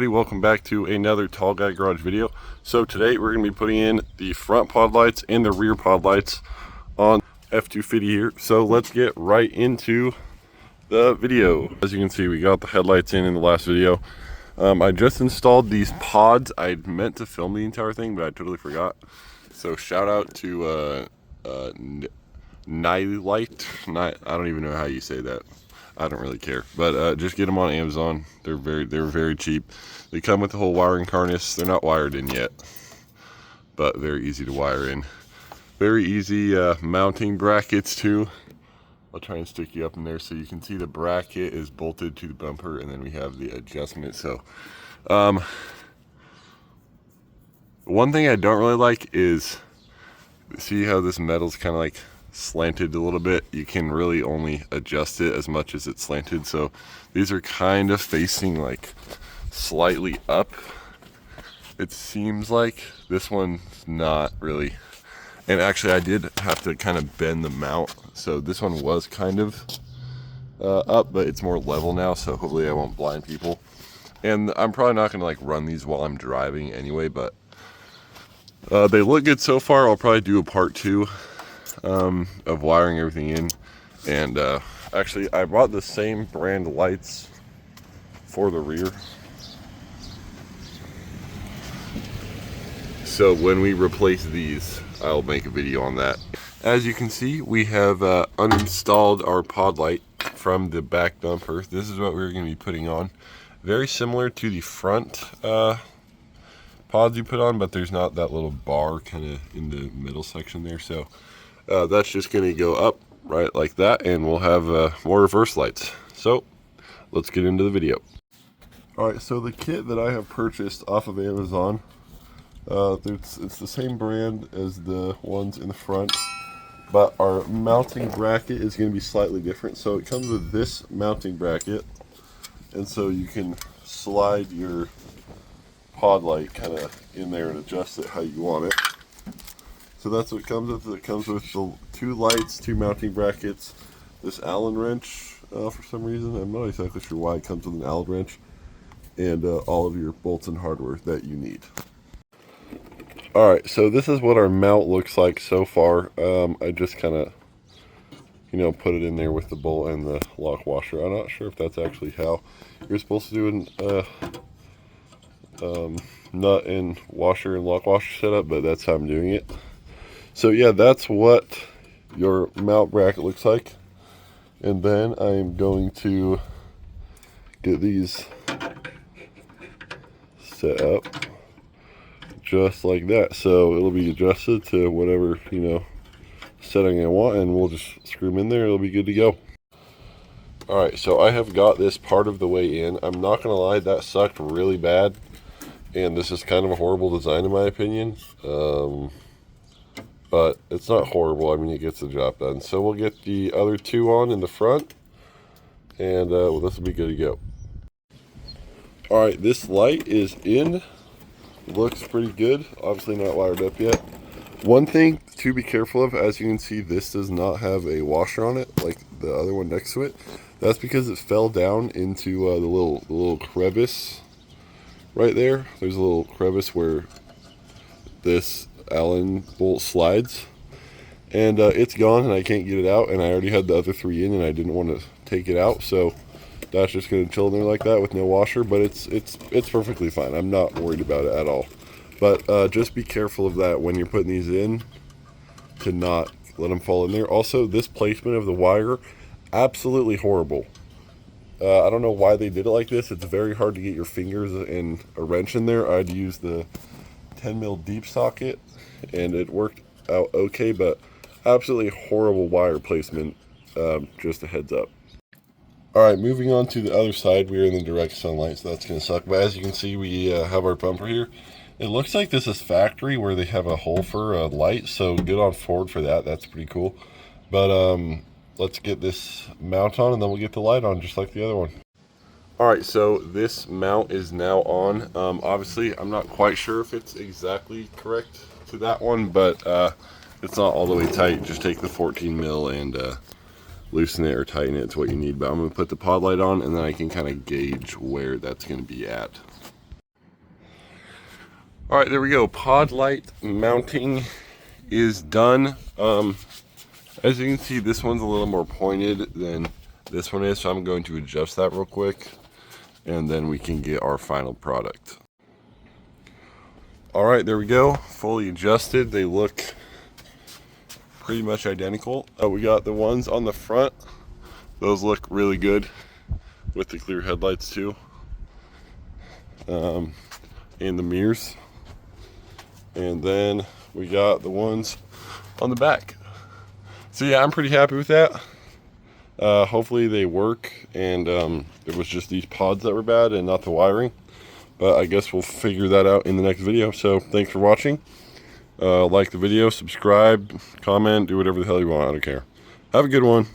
Welcome back to another Tall Guy Garage video. So today we're going to be putting in the front pod lights and the rear pod lights on F250 here. So let's get right into the video. As you can see, we got the headlights in the last video. I just installed these pods. I meant to film the entire thing, but I totally forgot. So shout out to Nightlight. I don't even know how you say that. I don't really care, but just get them on Amazon. They're very cheap. They come with the whole wiring harness. They're not wired in yet, but very easy to wire in. Very easy mounting brackets too. I'll try and stick you up in there so you can see the bracket is bolted to the bumper, and then we have the adjustment. So one thing I don't really like is, see how this metal's kind of like slanted a little bit? You can really only adjust it as much as it's slanted. So these are kind of facing like slightly up. It seems like this one's not really. And actually I did have to kind of bend the mount. So this one was kind of up, but it's more level now. So hopefully I won't blind people. And I'm probably not gonna like run these while I'm driving anyway, but they look good so far. I'll probably do a part 2 of wiring everything in. And actually I bought the same brand lights for the rear, so when we replace these I'll make a video on that. As you can see, we have uninstalled our pod light from the back bumper. This is what we're going to be putting on. Very similar to the front pods you put on, but there's not that little bar kind of in the middle section there. So that's just going to go up right like that, and we'll have more reverse lights. So let's get into the video. Alright, so the kit that I have purchased off of Amazon, it's the same brand as the ones in the front, but our mounting bracket is going to be slightly different. So it comes with this mounting bracket, and so you can slide your pod light kind of in there and adjust it how you want it. So that's what it comes with. It comes with the 2 lights, 2 mounting brackets, this Allen wrench for some reason. I'm not exactly sure why it comes with an Allen wrench, and all of your bolts and hardware that you need. Alright, so this is what our mount looks like so far. I just kind of, put it in there with the bolt and the lock washer. I'm not sure if that's actually how you're supposed to do an nut and washer and lock washer setup, but that's how I'm doing it. So yeah, that's what your mount bracket looks like. And then I'm going to get these set up just like that. So it'll be adjusted to whatever, setting I want, and we'll just screw them in there. It'll be good to go. Alright, so I have got this part of the way in. I'm not going to lie, that sucked really bad. And this is kind of a horrible design in my opinion. But it's not horrible. I mean, it gets the job done. So we'll get the other 2 on in the front, and well, this will be good to go. Alright, this light is in. Looks pretty good. Obviously not wired up yet. One thing to be careful of, as you can see, this does not have a washer on it like the other one next to it. That's because it fell down into the little crevice right there. There's a little crevice where this Allen bolt slides, and it's gone, and I can't get it out, and I already had the other 3 in, and I didn't want to take it out, so that's just going to chill in there like that with no washer. But it's perfectly fine. I'm not worried about it at all. But just be careful of that when you're putting these in, to not let them fall in there. Also, this placement of the wire, absolutely horrible. I don't know why they did it like this. It's very hard to get your fingers and a wrench in there. I'd use the 10mm deep socket, and it worked out okay, but absolutely horrible wire placement. Just a heads up. Alright, moving on to the other side. We are in the direct sunlight, so that's going to suck. But as you can see, we have our bumper here. It looks like this is factory, where they have a hole for a light, so good on Ford for that. That's pretty cool. But let's get this mount on, and then we'll get the light on just like the other one. Alright, so this mount is now on. Obviously, I'm not quite sure if it's exactly correct to that one, but it's not all the way tight. Just take the 14mm and loosen it or tighten it to what you need. But I'm going to put the pod light on, and then I can kind of gauge where that's going to be at. All right, there we go. Pod light mounting is done. As you can see, this one's a little more pointed than this one is, so I'm going to adjust that real quick, and then we can get our final product. All right, there we go. Fully adjusted. They look pretty much identical. We got the ones on the front. Those look really good with the clear headlights too. And the mirrors. And then we got the ones on the back. So yeah, I'm pretty happy with that. Hopefully they work, and it was just these pods that were bad and not the wiring. But I guess we'll figure that out in the next video. So thanks for watching. Like the video, subscribe, comment, do whatever the hell you want. I don't care. Have a good one.